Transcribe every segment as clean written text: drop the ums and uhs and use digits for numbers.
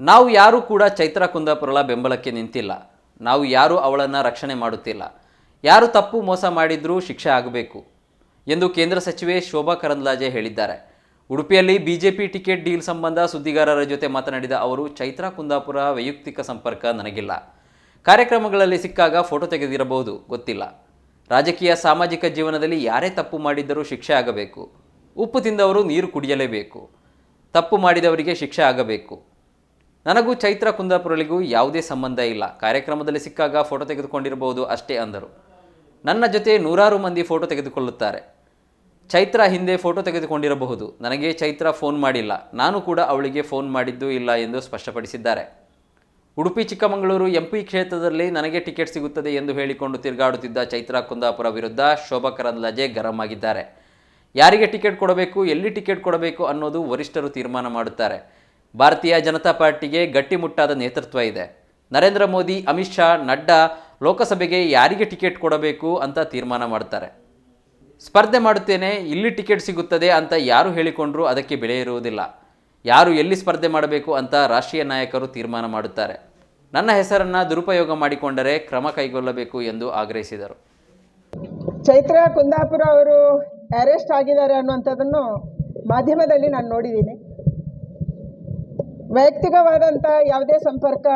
ನಾವು ಯಾರೂ ಕೂಡ ಚೈತ್ರಾ ಕುಂದಾಪುರಳ ಬೆಂಬಲಕ್ಕೆ ನಿಂತಿಲ್ಲ. ನಾವು ಯಾರೂ ಅವಳನ್ನು ರಕ್ಷಣೆ ಮಾಡುತ್ತಿಲ್ಲ. ಯಾರು ತಪ್ಪು ಮೋಸ ಮಾಡಿದ್ರೂ ಶಿಕ್ಷೆ ಆಗಬೇಕು ಎಂದು ಕೇಂದ್ರ ಸಚಿವೆ ಶೋಭಾ ಕರಂದ್ಲಾಜೆ ಹೇಳಿದ್ದಾರೆ. ಉಡುಪಿಯಲ್ಲಿ ಬಿಜೆಪಿ ಟಿಕೆಟ್ ಡೀಲ್ ಸಂಬಂಧ ಸುದ್ದಿಗಾರರ ಜೊತೆ ಮಾತನಾಡಿದ ಅವರು, ಚೈತ್ರಾ ಕುಂದಾಪುರ ವೈಯಕ್ತಿಕ ಸಂಪರ್ಕ ನನಗಿಲ್ಲ. ಕಾರ್ಯಕ್ರಮಗಳಲ್ಲಿ ಸಿಕ್ಕಾಗ ಫೋಟೋ ತೆಗೆದಿರಬಹುದು, ಗೊತ್ತಿಲ್ಲ. ರಾಜಕೀಯ ಸಾಮಾಜಿಕ ಜೀವನದಲ್ಲಿ ಯಾರೇ ತಪ್ಪು ಮಾಡಿದ್ದರೂ ಶಿಕ್ಷೆ ಆಗಬೇಕು. ಉಪ್ಪು ತಿಂದವರು ನೀರು ಕುಡಿಯಲೇಬೇಕು. ತಪ್ಪು ಮಾಡಿದವರಿಗೆ ಶಿಕ್ಷೆ ಆಗಬೇಕು. ನನಗೂ ಚೈತ್ರಾ ಕುಂದಾಪುರಳಿಗೂ ಯಾವುದೇ ಸಂಬಂಧ ಇಲ್ಲ. ಕಾರ್ಯಕ್ರಮದಲ್ಲಿ ಸಿಕ್ಕಾಗ ಫೋಟೋ ತೆಗೆದುಕೊಂಡಿರಬಹುದು ಅಷ್ಟೇ ಅಂದರು. ನನ್ನ ಜೊತೆ ನೂರಾರು ಮಂದಿ ಫೋಟೋ ತೆಗೆದುಕೊಳ್ಳುತ್ತಾರೆ. ಚೈತ್ರಾ ಹಿಂದೆ ಫೋಟೋ ತೆಗೆದುಕೊಂಡಿರಬಹುದು. ನನಗೆ ಚೈತ್ರಾ ಫೋನ್ ಮಾಡಿಲ್ಲ. ನಾನು ಕೂಡ ಅವಳಿಗೆ ಫೋನ್ ಮಾಡಿದ್ದೂ ಇಲ್ಲ ಎಂದು ಸ್ಪಷ್ಟಪಡಿಸಿದ್ದಾರೆ. ಉಡುಪಿ ಚಿಕ್ಕಮಗಳೂರು ಎಂಪಿ ಕ್ಷೇತ್ರದಲ್ಲಿ ನನಗೆ ಟಿಕೆಟ್ ಸಿಗುತ್ತದೆ ಎಂದು ಹೇಳಿಕೊಂಡು ತಿರುಗಾಡುತ್ತಿದ್ದ ಚೈತ್ರಾ ಕುಂದಾಪುರ ವಿರುದ್ಧ ಶೋಭಾ ಕರಂದ್ಲಾಜೆ ಗರಂ ಆಗಿದ್ದಾರೆ. ಯಾರಿಗೆ ಟಿಕೆಟ್ ಕೊಡಬೇಕು, ಎಲ್ಲಿ ಟಿಕೆಟ್ ಕೊಡಬೇಕು ಅನ್ನೋದು ವರಿಷ್ಠರು ತೀರ್ಮಾನ ಮಾಡುತ್ತಾರೆ. ಭಾರತೀಯ ಜನತಾ ಪಾರ್ಟಿಗೆ ಗಟ್ಟಿಮುಟ್ಟಾದ ನೇತೃತ್ವ ಇದೆ. ನರೇಂದ್ರ ಮೋದಿ, ಅಮಿತ್ ಶಾ, ನಡ್ಡಾ ಲೋಕಸಭೆಗೆ ಯಾರಿಗೆ ಟಿಕೆಟ್ ಕೊಡಬೇಕು ಅಂತ ತೀರ್ಮಾನ ಮಾಡ್ತಾರೆ. ಸ್ಪರ್ಧೆ ಮಾಡುತ್ತೇನೆ, ಇಲ್ಲಿ ಟಿಕೆಟ್ ಸಿಗುತ್ತದೆ ಅಂತ ಯಾರು ಹೇಳಿಕೊಂಡ್ರೂ ಅದಕ್ಕೆ ಬೆಲೆ ಇರುವುದಿಲ್ಲ. ಯಾರು ಎಲ್ಲಿ ಸ್ಪರ್ಧೆ ಮಾಡಬೇಕು ಅಂತ ರಾಷ್ಟ್ರೀಯ ನಾಯಕರು ತೀರ್ಮಾನ ಮಾಡುತ್ತಾರೆ. ನನ್ನ ಹೆಸರನ್ನು ದುರುಪಯೋಗ ಮಾಡಿಕೊಂಡರೆ ಕ್ರಮ ಕೈಗೊಳ್ಳಬೇಕು ಎಂದು ಆಗ್ರಹಿಸಿದರು. ಚೈತ್ರಾ ಕುಂದಾಪುರ ಅವರು ಅರೆಸ್ಟ್ ಆಗಿದ್ದಾರೆ ಅನ್ನುವಂಥದ್ದನ್ನು ಮಾಧ್ಯಮದಲ್ಲಿ ನಾನು ನೋಡಿದ್ದೀನಿ. ವೈಯಕ್ತಿಕವಾದಂಥ ಯಾವುದೇ ಸಂಪರ್ಕ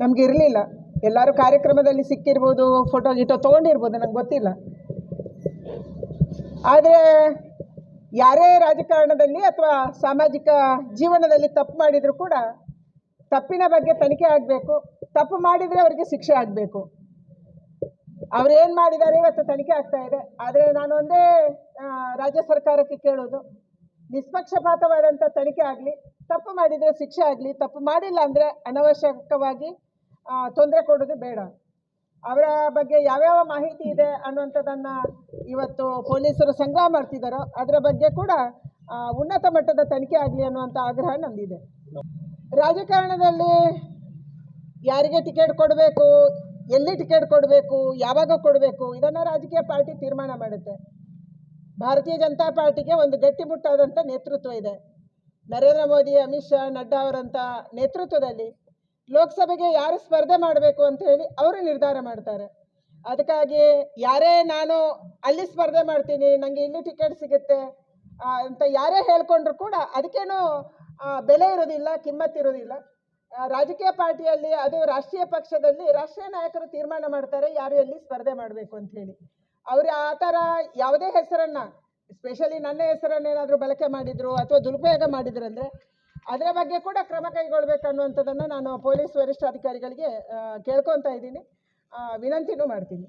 ನಮಗೆ ಇರಲಿಲ್ಲ. ಎಲ್ಲರೂ ಕಾರ್ಯಕ್ರಮದಲ್ಲಿ ಸಿಕ್ಕಿರ್ಬೋದು, ಫೋಟೋ ಗೀಟೋ ತೊಗೊಂಡಿರ್ಬೋದು, ನನಗೆ ಗೊತ್ತಿಲ್ಲ. ಆದರೆ ಯಾರೇ ರಾಜಕಾರಣದಲ್ಲಿ ಅಥವಾ ಸಾಮಾಜಿಕ ಜೀವನದಲ್ಲಿ ತಪ್ಪು ಮಾಡಿದರೂ ಕೂಡ ತಪ್ಪಿನ ಬಗ್ಗೆ ತನಿಖೆ ಆಗಬೇಕು. ತಪ್ಪು ಮಾಡಿದರೆ ಅವರಿಗೆ ಶಿಕ್ಷೆ ಆಗಬೇಕು. ಅವರೇನು ಮಾಡಿದ್ದಾರೆ ಇವತ್ತು ತನಿಖೆ ಆಗ್ತಾ ಇದೆ. ಆದರೆ ನಾನು ಒಂದೇ ರಾಜ್ಯ ಸರ್ಕಾರಕ್ಕೆ ಕೇಳೋದು, ನಿಷ್ಪಕ್ಷಪಾತವಾದಂಥ ತನಿಖೆ ಆಗಲಿ, ತಪ್ಪು ಮಾಡಿದರೆ ಶಿಕ್ಷೆ ಆಗಲಿ. ತಪ್ಪು ಮಾಡಿಲ್ಲ ಅಂದರೆ ಅನವಶ್ಯಕವಾಗಿ ತೊಂದರೆ ಕೊಡೋದು ಬೇಡ. ಅವರ ಬಗ್ಗೆ ಯಾವ್ಯಾವ ಮಾಹಿತಿ ಇದೆ ಅನ್ನುವಂಥದ್ದನ್ನು ಇವತ್ತು ಪೊಲೀಸರು ಸಂಗ್ರಹ ಮಾಡ್ತಿದ್ದಾರೋ ಅದರ ಬಗ್ಗೆ ಕೂಡ ಉನ್ನತ ಮಟ್ಟದ ತನಿಖೆ ಆಗಲಿ ಅನ್ನುವಂಥ ಆಗ್ರಹ ನಮ್ಮದಿದೆ. ರಾಜಕಾರಣದಲ್ಲಿ ಯಾರಿಗೆ ಟಿಕೆಟ್ ಕೊಡಬೇಕು, ಎಲ್ಲಿ ಟಿಕೆಟ್ ಕೊಡಬೇಕು, ಯಾವಾಗ ಕೊಡಬೇಕು, ಇದನ್ನು ರಾಜಕೀಯ ಪಾರ್ಟಿ ತೀರ್ಮಾನ ಮಾಡುತ್ತೆ. ಭಾರತೀಯ ಜನತಾ ಪಾರ್ಟಿಗೆ ಒಂದು ಗಟ್ಟಿಮುಟ್ಟಾದಂಥ ನೇತೃತ್ವ ಇದೆ. ನರೇಂದ್ರ ಮೋದಿ, ಅಮಿತ್ ಶಾ, ನಡ್ಡಾ ಅವರಂಥ ನೇತೃತ್ವದಲ್ಲಿ ಲೋಕಸಭೆಗೆ ಯಾರು ಸ್ಪರ್ಧೆ ಮಾಡಬೇಕು ಅಂತ ಹೇಳಿ ಅವರು ನಿರ್ಧಾರ ಮಾಡ್ತಾರೆ. ಅದಕ್ಕಾಗಿ ಯಾರೇ ನಾನು ಅಲ್ಲಿ ಸ್ಪರ್ಧೆ ಮಾಡ್ತೀನಿ, ನನಗೆ ಇಲ್ಲಿ ಟಿಕೆಟ್ ಸಿಗುತ್ತೆ ಅಂತ ಯಾರೇ ಹೇಳ್ಕೊಂಡ್ರು ಕೂಡ ಅದಕ್ಕೇನು ಬೆಲೆ ಇರೋದಿಲ್ಲ, ಕಿಮ್ಮತ್ತಿರೋದಿಲ್ಲ. ರಾಜಕೀಯ ಪಾರ್ಟಿಯಲ್ಲಿ, ಅದು ರಾಷ್ಟ್ರೀಯ ಪಕ್ಷದಲ್ಲಿ ರಾಷ್ಟ್ರೀಯ ನಾಯಕರು ತೀರ್ಮಾನ ಮಾಡ್ತಾರೆ ಯಾರು ಎಲ್ಲಿ ಸ್ಪರ್ಧೆ ಮಾಡಬೇಕು ಅಂತ ಹೇಳಿ. ಅವರು ಆ ಥರ ಯಾವುದೇ ಹೆಸರನ್ನು, ಎಸ್ಪೆಷಲಿ ನನ್ನ ಹೆಸರನ್ನೇನಾದರೂ ಬಳಕೆ ಮಾಡಿದ್ರು ಅಥವಾ ದುರುಪಯೋಗ ಮಾಡಿದ್ರು ಅಂದರೆ ಅದರ ಬಗ್ಗೆ ಕೂಡ ಕ್ರಮ ಕೈಗೊಳ್ಳಬೇಕನ್ನುವಂಥದ್ದನ್ನು ನಾನು ಪೊಲೀಸ್ ವರಿಷ್ಠಾಧಿಕಾರಿಗಳಿಗೆ ಕೇಳ್ಕೊತಾ ಇದ್ದೀನಿ, ವಿನಂತಿನೂ ಮಾಡ್ತೀನಿ.